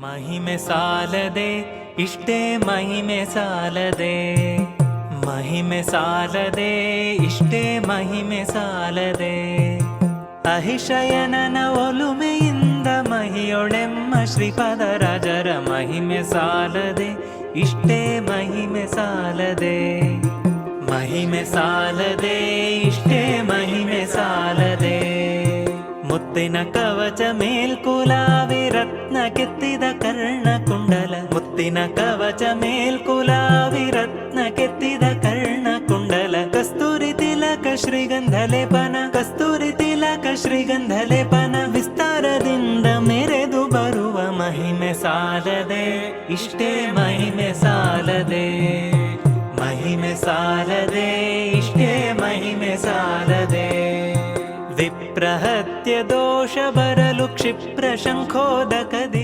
ಮಹಿಮೆ ಸಾಲದೆ ಇಷ್ಟೇ ಮಹಿಮೆ ಸಾಲದೆ, ಮಹಿಮೆ ಸಾಲದೆ ಇಷ್ಟೇ ಮಹಿಮೆ ಸಾಲದೆ. ಅಹಿಶಯನನ ಒಲುಮೆಯಿಂದ ಮಹಿಯೊಳೆಮ್ಮ ಶ್ರೀಪಾದ ರಾಜರ ಮಹಿಮೆ ಸಾಲದೆ ಇಷ್ಟೇ ಮಹಿಮೆ ಸಾಲದೆ. ಮಹಿಮೆ ಸಾಲದೆ ಇಷ್ಟೇ ಮಹಿಮೆ ಸಾಲದೆ. ಮುತ್ತಿನ ಕವಚ ಮೇಲ್ಕುಲಾವಿ ರತ್ನ ಕೆತ್ತಿದ ಕರ್ಣ ಕುಂಡಲ, ಮುತ್ತಿನ ಕವಚ ಮೇಲ್ಕುಲಾವಿ ರತ್ನ ಕೆತ್ತಿದ ಕರ್ಣ ಕುಂಡಲ. ಕಸ್ತೂರಿ ತಿಲಕ ಶ್ರೀಗಂಧ ಲೇಪನ, ಕಸ್ತೂರಿ ತಿಲಕ ಶ್ರೀಗಂಧ ಲೇಪನ. ವಿಸ್ತಾರದಿಂದ ಮೆರೆದು ಬರುವ ಮಹಿಮೆ ಸಾಲದೆ ಇಷ್ಟೇ ಮಹಿಮೆ ಸಾಲದೆ. ಮಹಿಮೆ ಸಾಲದೆ ಇಷ್ಟೇ ಮಹಿಮೆ ಸಾಲದೆ. ವಿಪ್ರಹತ್ಯ ದೋಷ ಬರಲು ಕ್ಷಿಪ್ರ ಶಂಖೋದಕದಿ